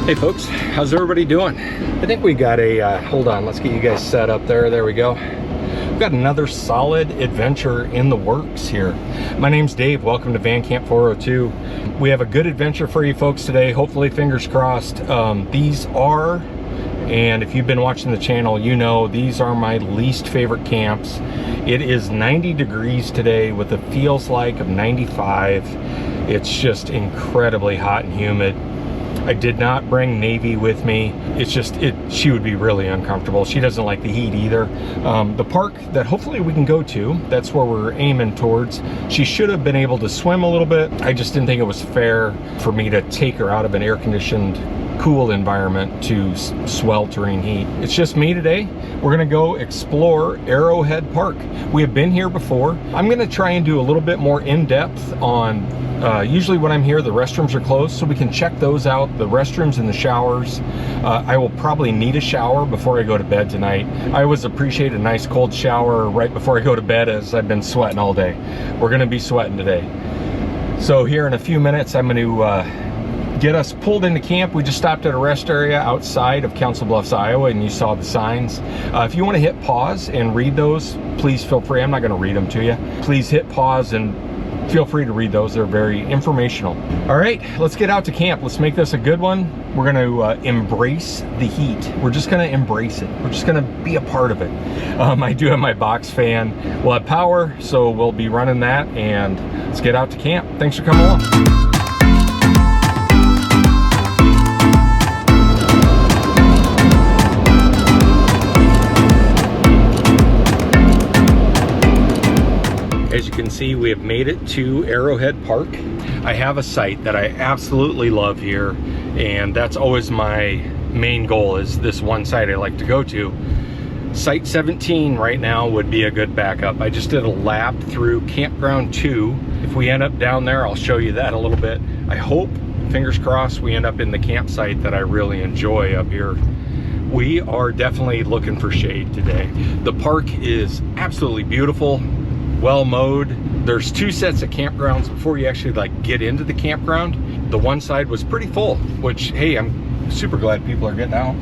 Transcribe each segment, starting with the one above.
Hey folks, how's everybody doing? I think we got a, hold on, let's get you guys set up there. There we go. We've got another solid adventure in the works here. My name's Dave, welcome to Van Camp 402. We have a good adventure for you folks today, hopefully, fingers crossed. These are, and if you've been watching the channel, you know these are my least favorite camps. It is 90 degrees today with a feels like of 95. It's just incredibly hot and humid. I did not bring Navy with me. It's just, she would be really uncomfortable. She doesn't like the heat either. The park that hopefully we can go to, that's where we're aiming towards. She should have been able to swim a little bit. I just didn't think it was fair for me to take her out of an air-conditioned, cool environment to sweltering heat. It's just me today. We're gonna go explore Arrowhead Park. We have been here before. I'm gonna try and do a little bit more in-depth on usually when I'm here, the restrooms are closed, so we can check those out, the restrooms and the showers. I will probably need a shower before I go to bed tonight. I always appreciate a nice cold shower right before I go to bed, as I've been sweating all day. We're gonna be sweating today. So here in a few minutes, I'm gonna get us pulled into camp. We just stopped at a rest area outside of Council Bluffs, Iowa, and you saw the signs. If you wanna hit pause and read those, please feel free. I'm not gonna read them to you. Please hit pause and feel free to read those. They're very informational. All right, let's get out to camp. Let's make this a good one. We're gonna embrace the heat. We're just gonna embrace it. We're just gonna be a part of it. I do have my box fan. We'll have power, so we'll be running that, and let's get out to camp. Thanks for coming along. As you can see, we have made it to Arrowhead Park. I have a site that I absolutely love here, and that's always my main goal, is this one site I like to go to. Site 17 right now would be a good backup. I just did a lap through Campground 2. If we end up down there, I'll show you that a little bit. I hope, fingers crossed, we end up in the campsite that I really enjoy up here. We are definitely looking for shade today. The park is absolutely beautiful. Well mowed. There's two sets of campgrounds before you actually get into the campground. The one side was pretty full, which, hey, I'm super glad people are getting out.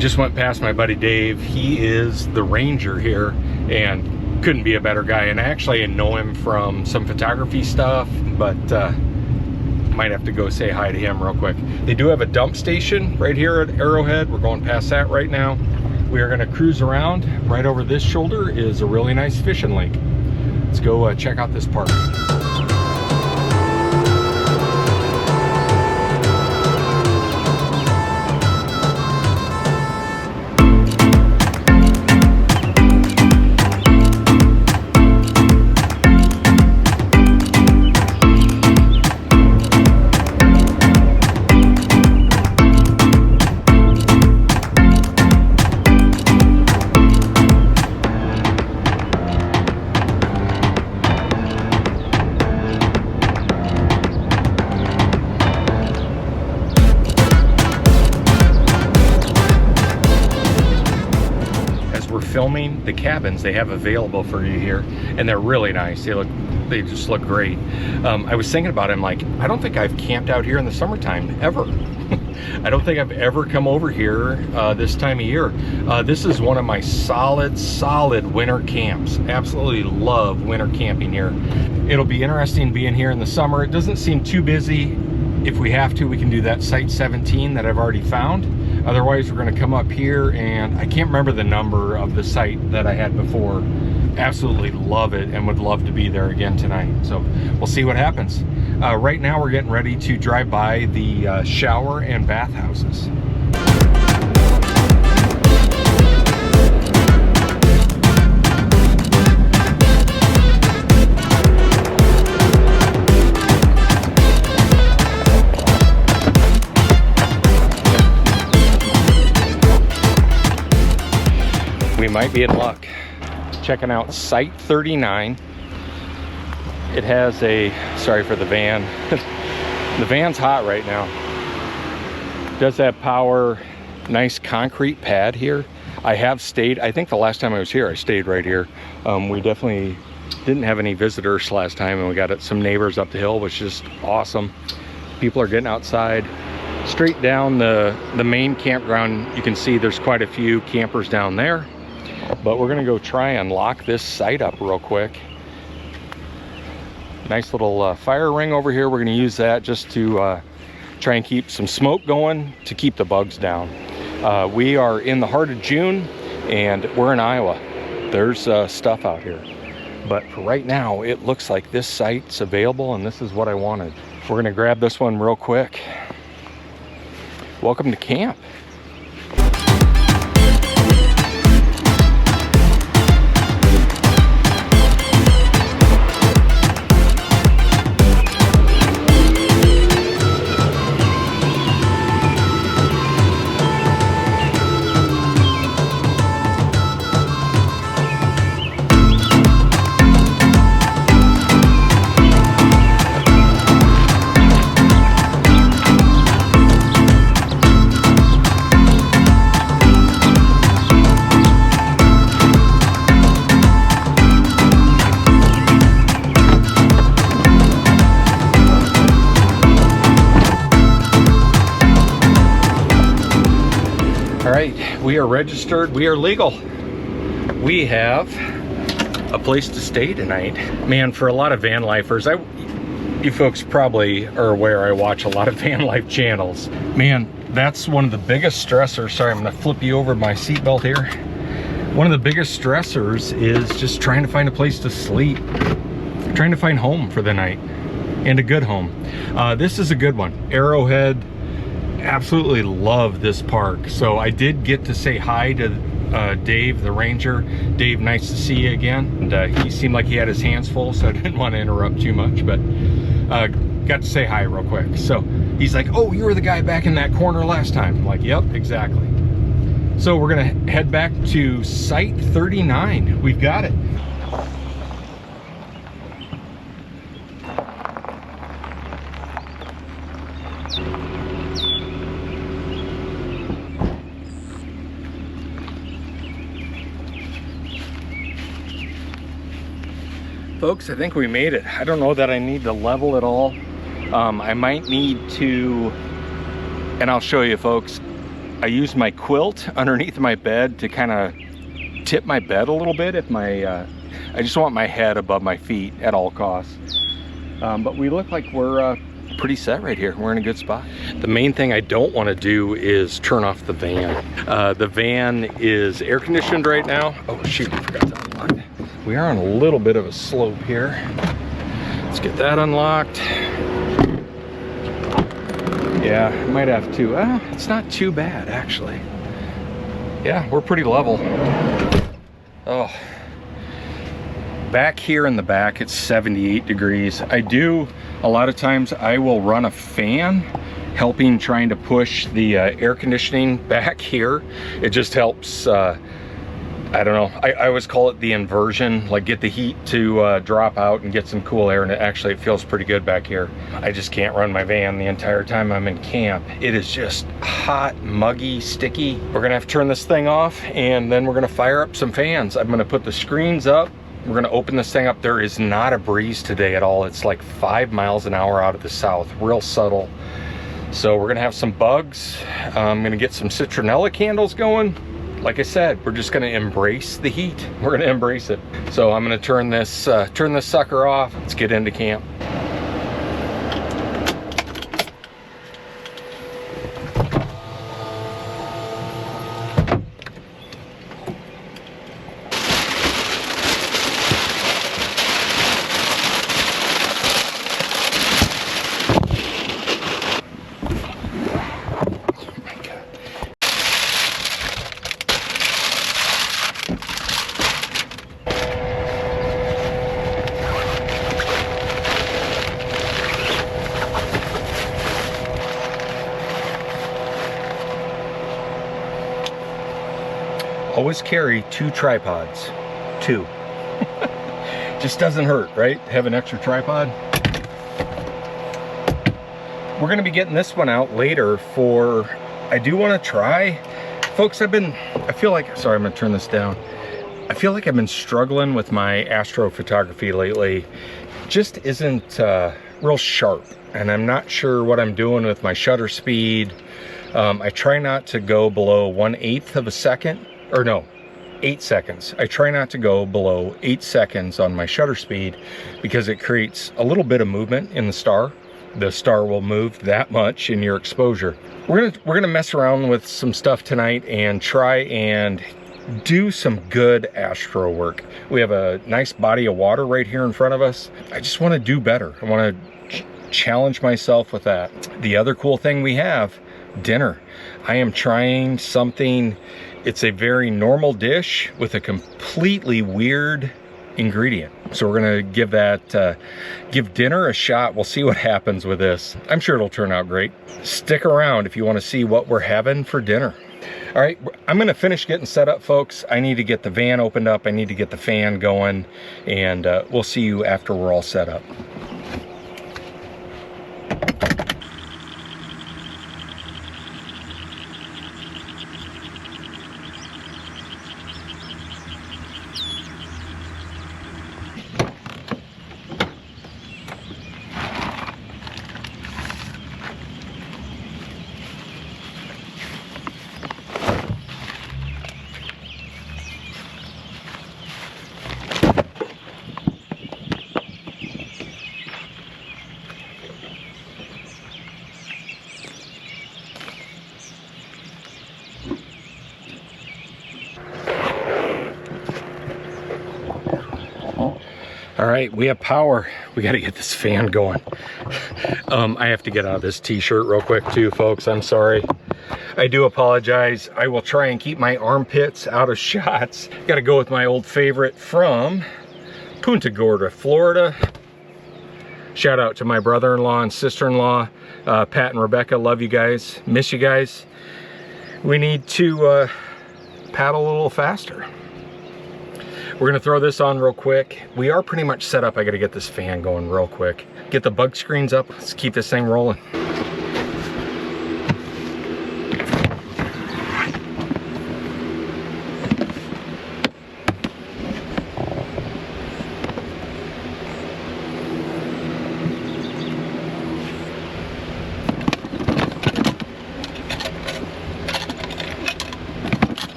Just went past my buddy Dave. He is the ranger here and couldn't be a better guy. And actually I know him from some photography stuff, but might have to go say hi to him real quick. They do have a dump station right here at Arrowhead. We're going past that right now. We are gonna cruise around. Right over this shoulder is a really nice fishing lake. Let's go check out this park. Filming the cabins they have available for you here, and they're really nice. They just look great. I was thinking about it, I'm like, I don't think I've camped out here in the summertime ever. I don't think I've ever come over here this time of year. This is one of my solid winter camps. Absolutely love winter camping here. It'll be interesting being here in the summer. It doesn't seem too busy. If we have to, we can do that site 17 that I've already found. Otherwise, we're gonna come up here, and I can't remember the number of the site that I had before. Absolutely love it and would love to be there again tonight. So we'll see what happens. Right now, we're getting ready to drive by the shower and bathhouses. We might be in luck. Checking out Site 39. It has a, sorry for the van. The van's hot right now. Does have power, nice concrete pad here. I have stayed, I think the last time I was here, I stayed right here. We definitely didn't have any visitors last time, and we got some neighbors up the hill, which is awesome. People are getting outside. Straight down the main campground, you can see there's quite a few campers down there. But we're gonna go try and lock this site up real quick. Nice little fire ring over here. We're gonna use that just to try and keep some smoke going to keep the bugs down. We are in the heart of June and we're in Iowa. There's stuff out here. But for right now, it looks like this site's available and this is what I wanted. We're gonna grab this one real quick. Welcome to camp. We are registered, we are legal. We have a place to stay tonight. Man, for a lot of van lifers, you folks probably are aware I watch a lot of van life channels. Man, that's one of the biggest stressors. Sorry, I'm gonna flip you over my seatbelt here. One of the biggest stressors is just trying to find a place to sleep. Trying to find home for the night, and a good home. This is a good one, Arrowhead. Absolutely love this park. So I did get to say hi to Dave the ranger. Dave, nice to see you again. And he seemed like he had his hands full, so I didn't want to interrupt too much, but got to say hi real quick. So he's like, oh, you were the guy back in that corner last time. I'm like, yep, exactly. So we're gonna head back to site 39. We've got it. Folks, I think we made it. I don't know that I need to level it all. I might need to, and I'll show you folks, I use my quilt underneath my bed to kind of tip my bed a little bit if I just want my head above my feet at all costs. But we look like we're pretty set right here. We're in a good spot. The main thing I don't want to do is turn off the van. The van is air conditioned right now. Oh shoot, I forgot to unlock it. We are on a little bit of a slope here. Let's get that unlocked. Yeah, I might have to. It's not too bad, actually. Yeah, we're pretty level. Oh. Back here in the back, it's 78 degrees. A lot of times I will run a fan, helping trying to push the air conditioning back here. It just helps, I don't know, I always call it the inversion, like get the heat to drop out and get some cool air, and it feels pretty good back here. I just can't run my van the entire time I'm in camp. It is just hot, muggy, sticky. We're gonna have to turn this thing off, and then we're gonna fire up some fans. I'm gonna put the screens up. We're gonna open this thing up. There is not a breeze today at all. It's like 5 miles an hour out of the south, real subtle. So we're gonna have some bugs. I'm gonna get some citronella candles going. Like I said, we're just gonna embrace the heat. We're gonna embrace it. So I'm gonna turn this sucker off. Let's get into camp. Always carry 2 tripods. 2. Just doesn't hurt, right? Have an extra tripod. We're gonna be getting this one out later for, I do wanna try. Folks, I feel like, sorry, I'm gonna turn this down. I feel like I've been struggling with my astrophotography lately. Just isn't real sharp, and I'm not sure what I'm doing with my shutter speed. I try not to go below 1/8 of a second, or no, 8 seconds. I try not to go below 8 seconds on my shutter speed because it creates a little bit of movement in the star. The star will move that much in your exposure. We're gonna mess around with some stuff tonight and try and do some good astro work. We have a nice body of water right here in front of us. I just want to do better. I want to challenge myself with that. The other cool thing we have, dinner. I am trying something. It's a very normal dish with a completely weird ingredient. So we're gonna give that, give dinner a shot. We'll see what happens with this. I'm sure it'll turn out great. Stick around if you want to see what we're having for dinner. All right, I'm gonna finish getting set up, folks. I need to get the van opened up. I need to get the fan going, and we'll see you after we're all set up. All right, we have power. We got to get this fan going. I have to get out of this t-shirt real quick too, folks. I'm sorry. I do apologize. I will try and keep my armpits out of shots. Got to go with my old favorite from Punta Gorda, Florida. Shout out to my brother-in-law and sister-in-law, Pat and Rebecca. Love you guys. Miss you guys. We need to paddle a little faster. We're gonna throw this on real quick. We are pretty much set up. I gotta get this fan going real quick. Get the bug screens up. Let's keep this thing rolling.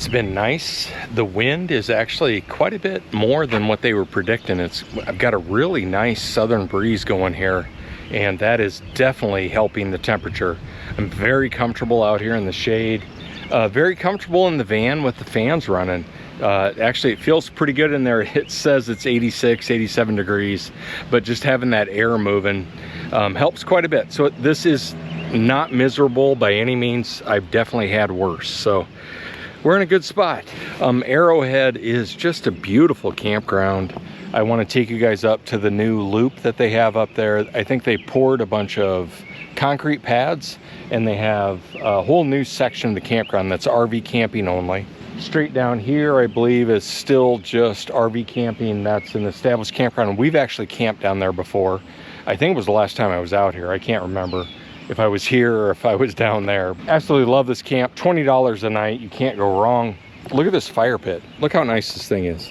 It's been nice. The wind is actually quite a bit more than what they were predicting. I've got a really nice southern breeze going here, and that is definitely helping the temperature. I'm very comfortable out here in the shade. Very comfortable in the van with the fans running. Actually, it feels pretty good in there. It says it's 86, 87 degrees, but just having that air moving helps quite a bit. So this is not miserable by any means. I've definitely had worse. So we're in a good spot. Arrowhead is just a beautiful campground. I want to take you guys up to the new loop that they have up there. I think they poured a bunch of concrete pads, and they have a whole new section of the campground that's RV camping only. Straight down here, I believe, is still just RV camping. That's an established campground. We've actually camped down there before. I think it was the last time I was out here. I can't remember if I was here or if I was down there. Absolutely love this camp. $20 a night. You can't go wrong. Look at this fire pit. Look how nice this thing is.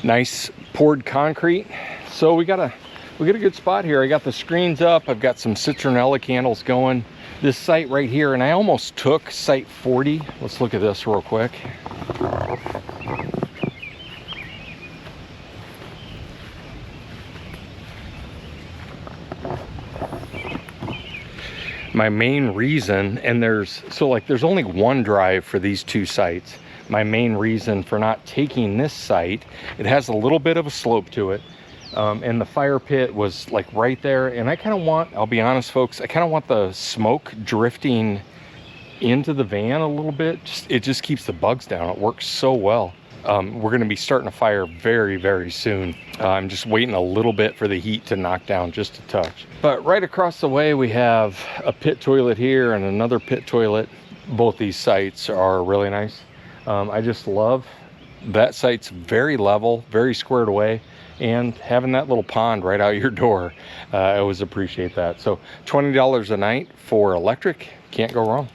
Nice poured concrete. So we got a good spot here. I got the screens up. I've got some citronella candles going. This site right here, and I almost took site 40. Let's look at this real quick. My main reason, and there's only one drive for these two sites. My main reason for not taking this site, it has a little bit of a slope to it, and the fire pit was like right there, and I kind of want, I'll be honest folks, I kind of want the smoke drifting into the van a little bit. It just keeps the bugs down. It works so well. We're going to be starting a fire very, very soon. I'm just waiting a little bit for the heat to knock down just a touch. But right across the way, we have a pit toilet here and another pit toilet. Both these sites are really nice. I just love that site's very level, very squared away, and having that little pond right out your door. I always appreciate that. So $20 a night for electric, can't go wrong.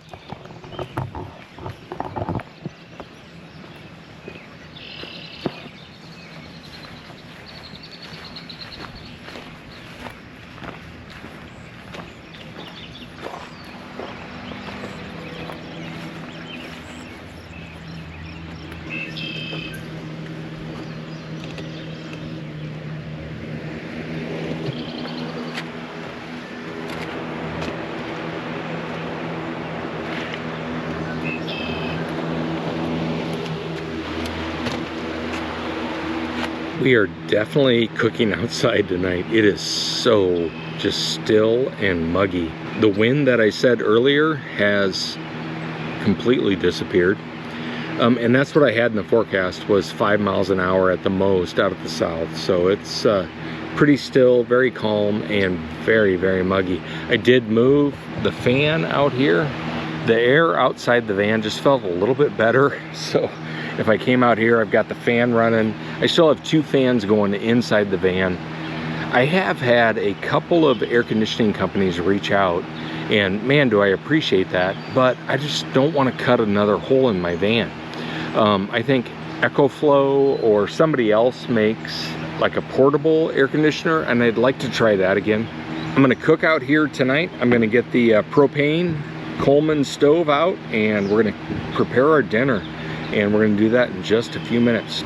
We are definitely cooking outside tonight. It is so just still and muggy. The wind that I said earlier has completely disappeared. And that's what I had in the forecast, was 5 miles an hour at the most out of the south. So it's pretty still, very calm, and very, very muggy. I did move the fan out here. The air outside the van just felt a little bit better. So if I came out here, I've got the fan running. I still have 2 fans going inside the van. I have had a couple of air conditioning companies reach out, and man, do I appreciate that, but I just don't want to cut another hole in my van. I think EcoFlow or somebody else makes like a portable air conditioner, and I'd like to try that again. I'm gonna cook out here tonight. I'm gonna get the propane Coleman stove out, and we're gonna prepare our dinner. And we're gonna do that in just a few minutes.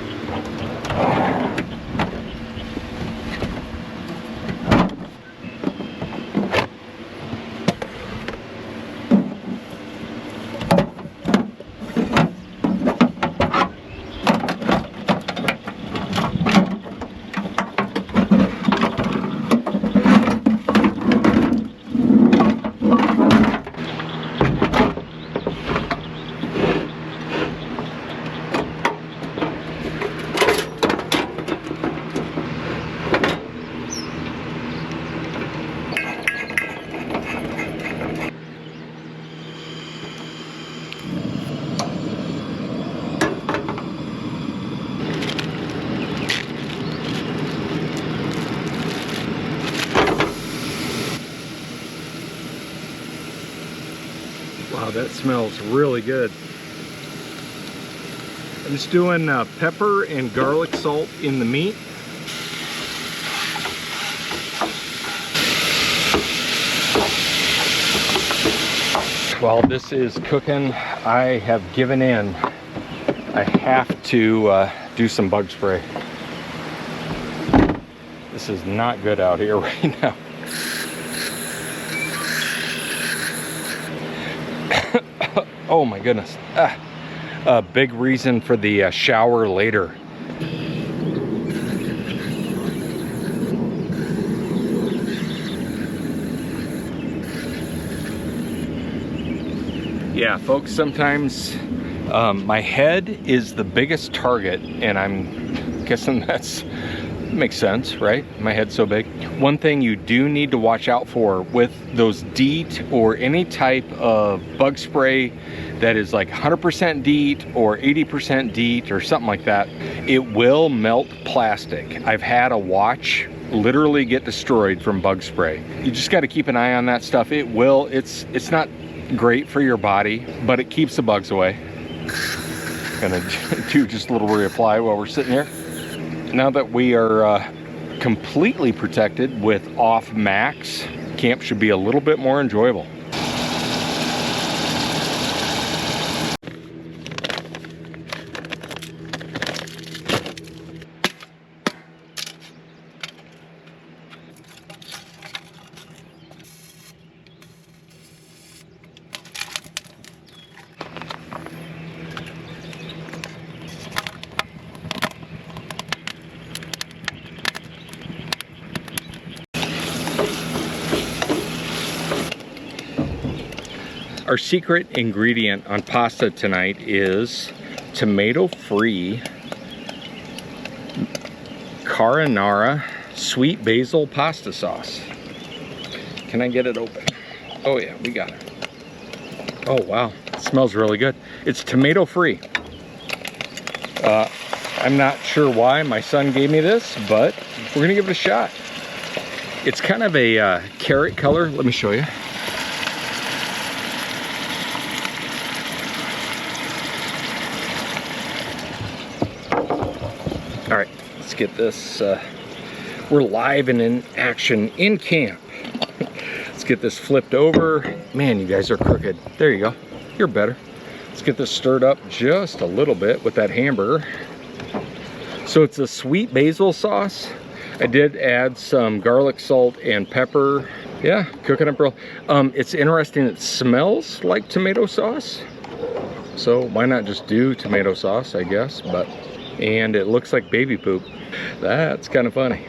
Wow, that smells really good. I'm just doing pepper and garlic salt in the meat. While this is cooking, I have given in. I have to do some bug spray. This is not good out here right now. Oh my goodness. A big reason for the shower later. Yeah, folks, sometimes my head is the biggest target, and I'm guessing that's makes sense, right? My head's so big. One thing you do need to watch out for with those DEET or any type of bug spray that is like 100% DEET or 80% DEET or something like that, it will melt plastic. I've had a watch literally get destroyed from bug spray. You just got to keep an eye on that stuff. It will, it's not great for your body, but it keeps the bugs away. Gonna do just a little reapply while we're sitting here. Now that we are completely protected with off max, camp should be a little bit more enjoyable. Our secret ingredient on pasta tonight is tomato-free carbonara sweet basil pasta sauce. Can I get it open? Oh yeah, we got it. Oh wow, it smells really good. It's tomato-free. I'm not sure why my son gave me this, but we're gonna give it a shot. It's kind of a carrot color. Let me show you. All right, let's get this. We're live and in action in camp. Let's get this flipped over. Man, you guys are crooked. There you go. You're better. Let's get this stirred up just a little bit with that hamburger. So it's a sweet basil sauce. I did add some garlic, salt, and pepper. Yeah, cooking up real. It's interesting. It smells like tomato sauce. So why not just do tomato sauce, I guess, but. And it looks like baby poop. That's kind of funny.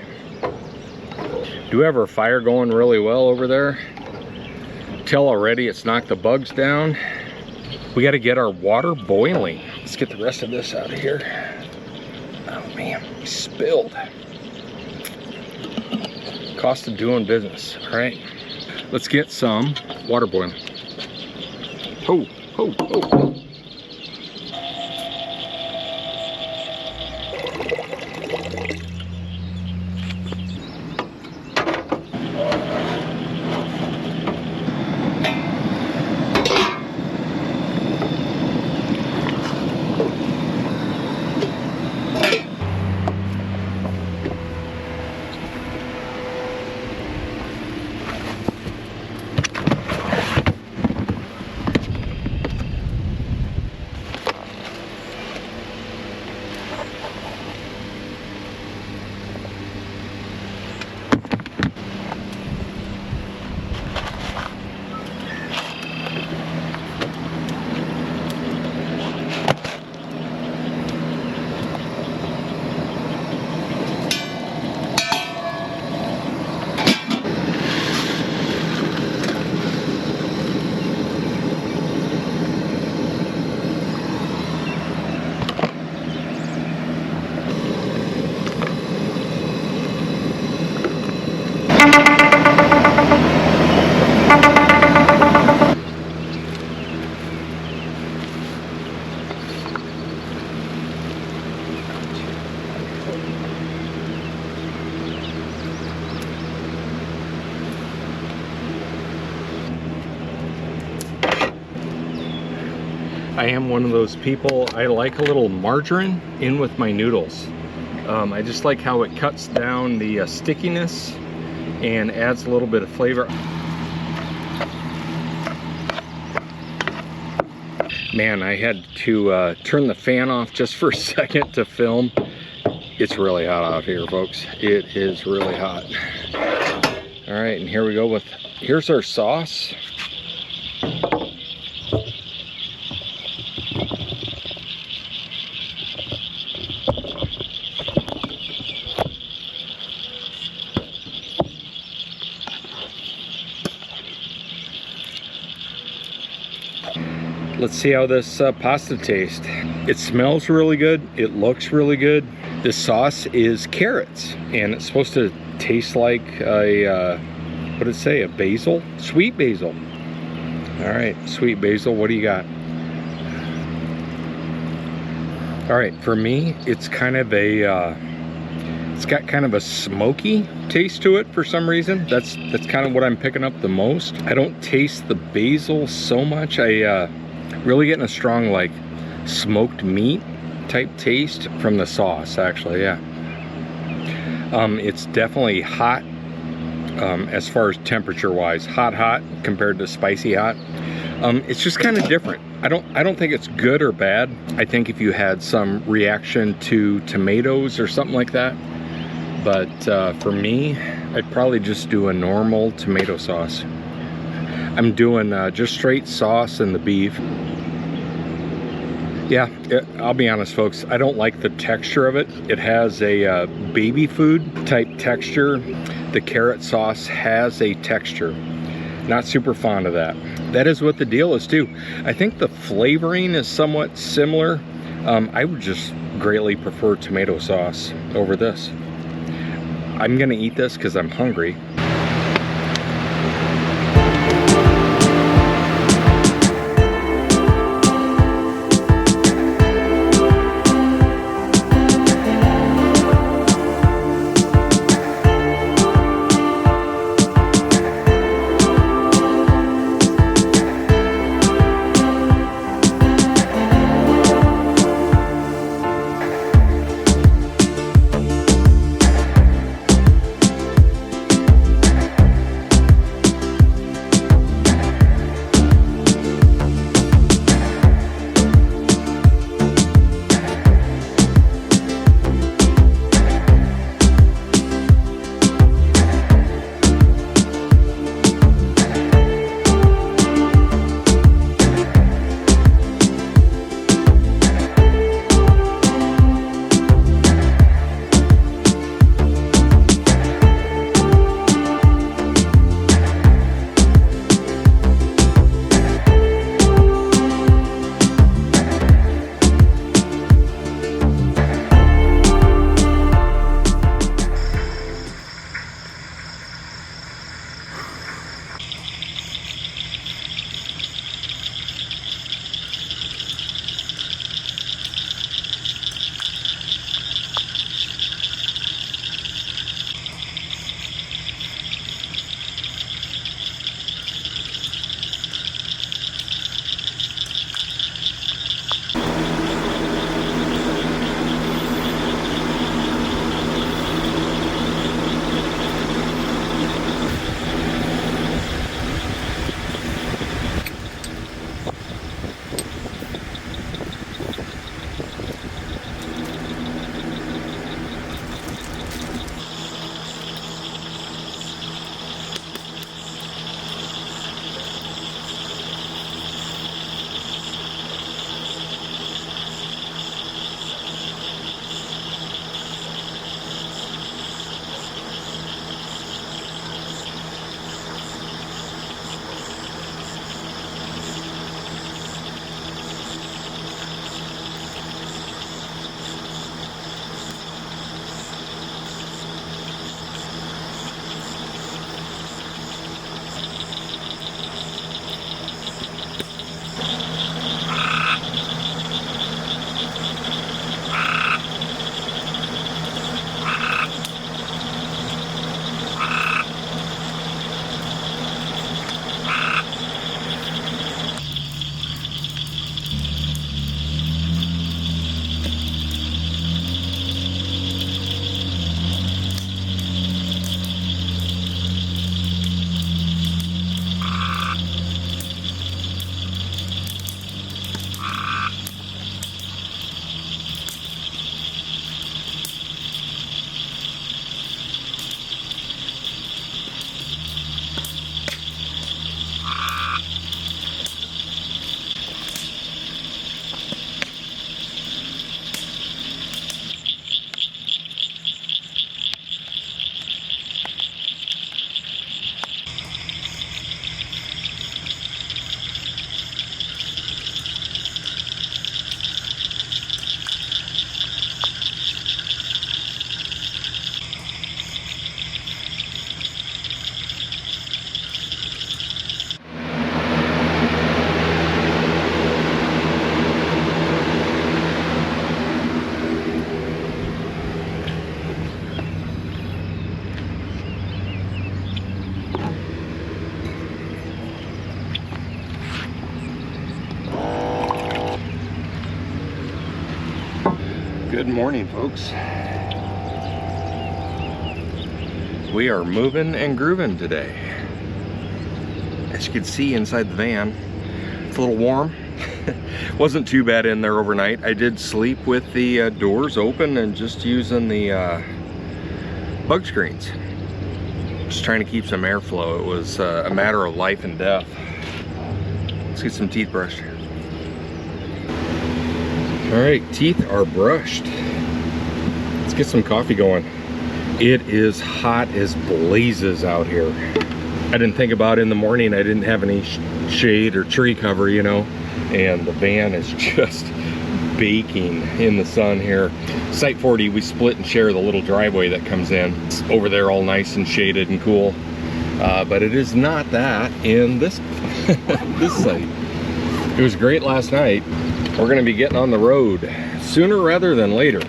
Do we have our fire going really well over there? Tell already it's knocked the bugs down. We got to get our water boiling. Let's get the rest of this out of here. Oh man, we spilled. Cost of doing business. All right, let's get some water boiling. Oh, oh, oh. I am one of those people, I like a little margarine in with my noodles. I just like how it cuts down the stickiness and adds a little bit of flavor. Man, I had to turn the fan off just for a second to film. It's really hot out here, folks. It is really hot. All right, and here we go with, here's our sauce. Let's see how this pasta tastes. It smells really good. It looks really good. This sauce is carrots, and it's supposed to taste like a, what did it say? A basil? Sweet basil. All right, sweet basil, what do you got? All right, for me, it's kind of a It's got kind of a smoky taste to it for some reason. That's kind of what I'm picking up the most. I don't taste the basil so much. I really getting a strong like smoked meat type taste from the sauce actually, yeah. It's definitely hot as far as temperature wise, hot compared to spicy hot. It's just kind of different. I don't think it's good or bad. I think if you had some reaction to tomatoes or something like that, but for me, I'd probably just do a normal tomato sauce. I'm doing just straight sauce and the beef. Yeah, I'll be honest folks, I don't like the texture of it. It has a baby food type texture. The carrot sauce has a texture. Not super fond of that. That is what the deal is too. I think the flavoring is somewhat similar. I would just greatly prefer tomato sauce over this. I'm gonna eat this because I'm hungry. Good morning, folks. We are moving and grooving today. As you can see inside the van, it's a little warm. Wasn't too bad in there overnight. I did sleep with the doors open and just using the bug screens. Just trying to keep some airflow. It was a matter of life and death. Let's get some teeth brushed. All right, teeth are brushed. Let's get some coffee going. It is hot as blazes out here. I didn't think about it in the morning. I didn't have any shade or tree cover, you know, and the van is just baking in the sun here. Site 40, we split and share the little driveway that comes in. It's over there all nice and shaded and cool. But it is not that in this, this site. It was great last night. We're gonna be getting on the road sooner rather than later.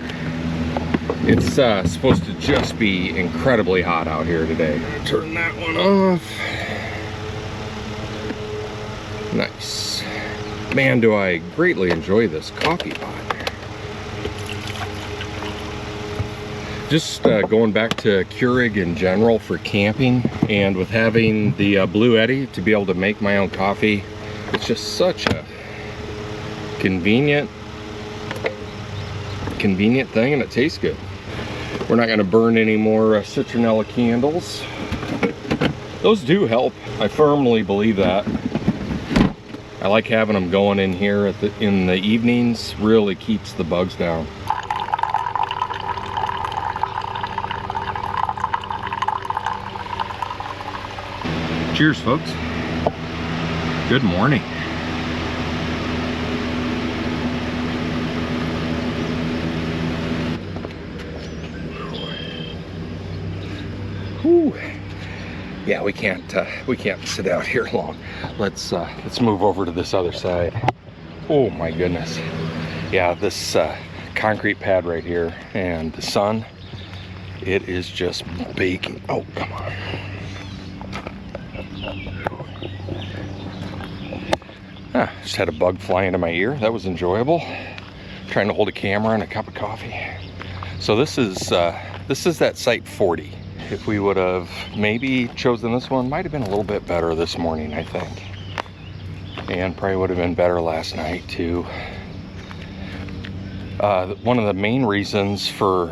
It's supposed to just be incredibly hot out here today. Turn that one off. Nice. Man, do I greatly enjoy this coffee pot. Just going back to Keurig in general for camping, and with having the Blue Eddy to be able to make my own coffee, it's just such a convenient thing, and it tastes good. We're not going to burn any more citronella candles. Those do help. I firmly believe that. I like having them going in here in the evenings. Really keeps the bugs down. Cheers, folks. Good morning. Whew. Yeah, we can't sit out here long. Let's move over to this other side. Oh my goodness. Yeah, this concrete pad right here and the sun, it is just baking. Oh, come on. Just had a bug fly into my ear. That was enjoyable. Trying to hold a camera and a cup of coffee. So this is that Site 40. If we would have maybe chosen this one, might have been a little bit better this morning, I think. And probably would have been better last night too. One of the main reasons for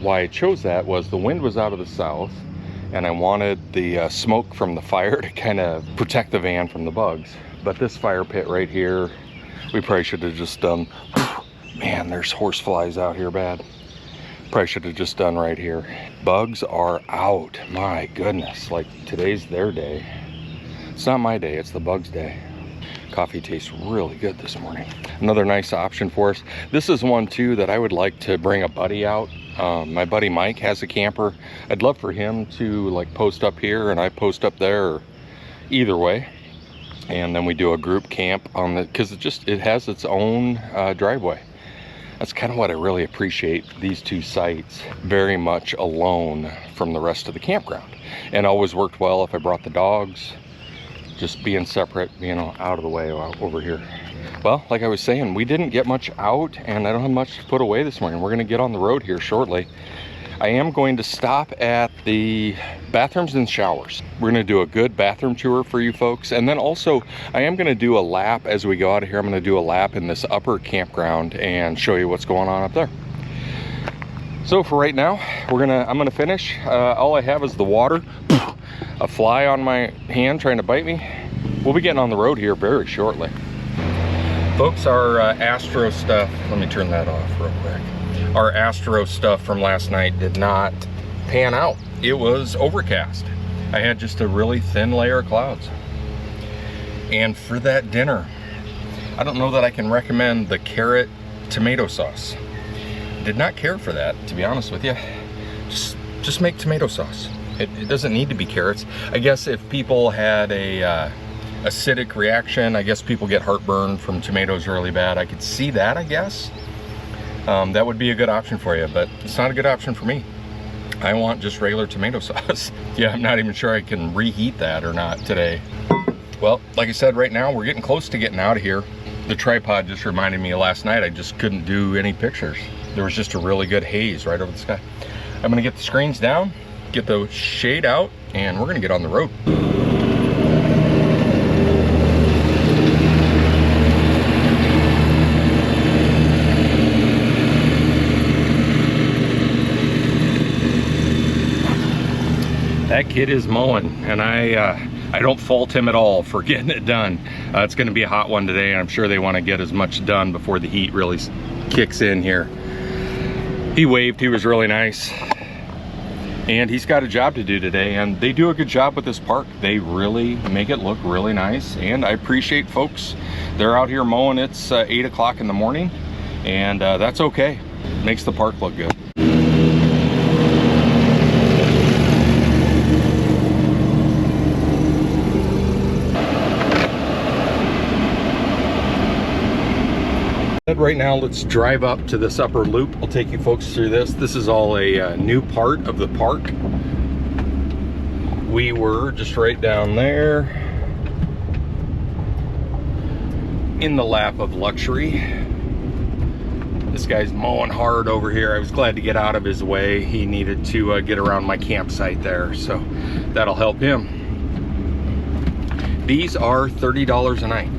why I chose that was the wind was out of the south, and I wanted the smoke from the fire to kind of protect the van from the bugs. But this fire pit right here, we probably should have just done, man, there's horse flies out here bad. Probably should have just done right here. Bugs are out, my goodness. Like, today's their day. It's not my day, it's the bugs' day. Coffee tastes really good this morning. Another nice option for us. This is one too that I would like to bring a buddy out. My buddy Mike has a camper. I'd love for him to like post up here and I post up there, or either way. And then we do a group camp on the, because it has its own driveway. That's kind of what I really appreciate, these two sites, very much alone from the rest of the campground. And always worked well if I brought the dogs, just being separate, you know, out of the way over here. Well, like I was saying, we didn't get much out, and I don't have much to put away this morning. We're gonna get on the road here shortly. I am going to stop at the bathrooms and showers. We're gonna do a good bathroom tour for you folks. And then also, I am gonna do a lap as we go out of here. I'm gonna do a lap in this upper campground and show you what's going on up there. So for right now, I'm gonna finish. All I have is the water. A fly on my hand trying to bite me. We'll be getting on the road here very shortly. Folks, our Astro stuff, let me turn that off real quick. Our Astro stuff from last night did not pan out. It was overcast. I had just a really thin layer of clouds. And for that dinner, I don't know that I can recommend the carrot tomato sauce. Did not care for that, to be honest with you. Just make tomato sauce. It doesn't need to be carrots. I guess if people had a acidic reaction, I guess people get heartburn from tomatoes really bad. I could see that, I guess. That would be a good option for you, but it's not a good option for me. I want just regular tomato sauce. Yeah, I'm not even sure I can reheat that or not today. Well, like I said, right now we're getting close to getting out of here. The tripod just reminded me of last night. I just couldn't do any pictures. there was just a really good haze right over the sky. I'm gonna get the screens down, get the shade out, and we're gonna get on the road. That kid is mowing, and I don't fault him at all for getting it done. It's gonna be a hot one today, and I'm sure they wanna get as much done before the heat really kicks in here. He waved, he was really nice. And he's got a job to do today, and they do a good job with this park. They really make it look really nice, and I appreciate folks. They're out here mowing. It's 8 o'clock in the morning, and that's okay. Makes the park look good. Right now, let's drive up to this upper loop. I'll take you folks through this. This is all a new part of the park. We were just right down there in the lap of luxury. This guy's mowing hard over here. I was glad to get out of his way. He needed to get around my campsite there, so that'll help him. These are $30 a night.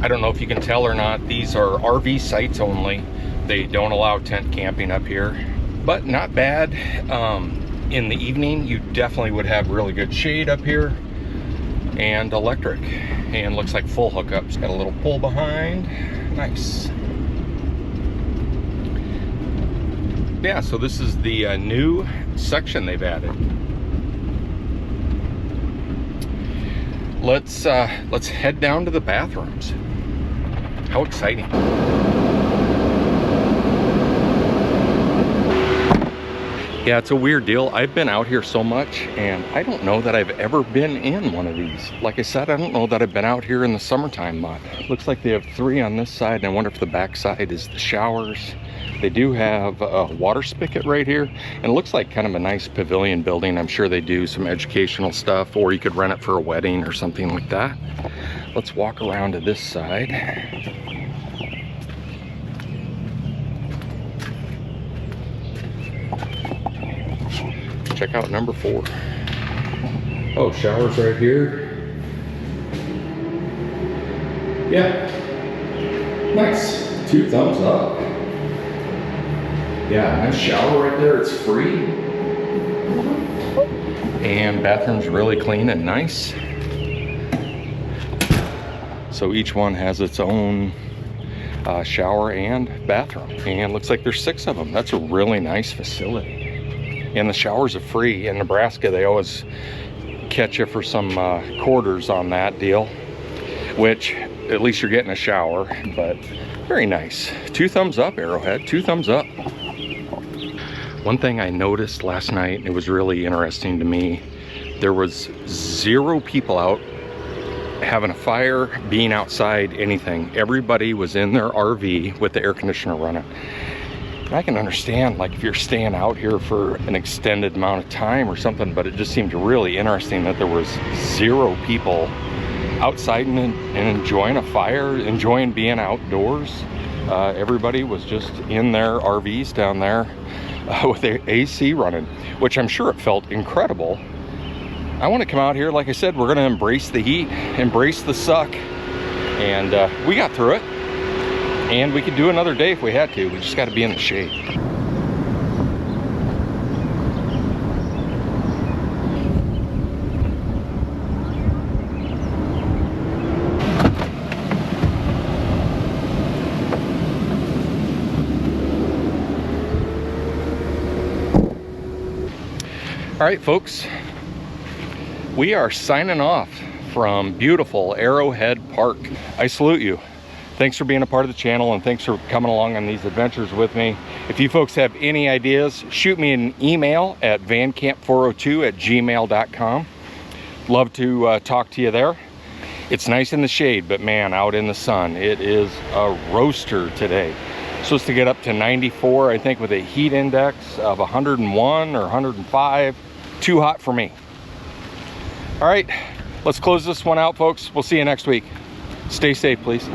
I don't know if you can tell or not, these are RV sites only. They don't allow tent camping up here, but not bad. In the evening, you definitely would have really good shade up here, and electric, and looks like full hookups. Got a little pull behind, nice. Yeah, so this is the new section they've added. Let's head down to the bathrooms. How exciting. Yeah, it's a weird deal. I've been out here so much, and I don't know that I've ever been in one of these. Like I said, I don't know that I've been out here in the summertime much. Looks like they have 3 on this side, and I wonder if the back side is the showers. They do have a water spigot right here, and it looks like kind of a nice pavilion building. I'm sure they do some educational stuff, or you could rent it for a wedding or something like that. Let's walk around to this side. Check out number 4. Oh, showers right here. Yeah, nice. 2 thumbs up. Yeah, nice shower right there. It's free. And bathroom's really clean and nice. So each one has its own shower and bathroom. And looks like there's 6 of them. That's a really nice facility. And the showers are free. In Nebraska, they always catch you for some quarters on that deal, which at least you're getting a shower, but very nice. 2 thumbs up, Arrowhead, 2 thumbs up. One thing I noticed last night, and it was really interesting to me, there was 0 people out having a fire, being outside, anything. Everybody was in their RV with the air conditioner running. I can understand, like, if you're staying out here for an extended amount of time or something, but it just seemed really interesting that there was 0 people outside and enjoying a fire, enjoying being outdoors. Everybody was just in their RVs down there with the AC running, which I'm sure it felt incredible. I want to come out here, like I said, we're going to embrace the heat, embrace the suck, and we got through it. And we could do another day if we had to. We just got to be in the shade. All right, folks, we are signing off from beautiful Arrowhead Park. I salute you. Thanks for being a part of the channel, and thanks for coming along on these adventures with me. If you folks have any ideas, shoot me an email at vancamp402@gmail.com. Love to talk to you there. It's nice in the shade, but man, out in the sun, it is a roaster today. Supposed to get up to 94, I think, with a heat index of 101 or 105. Too hot for me. All right, let's close this one out, folks. We'll see you next week. Stay safe, please.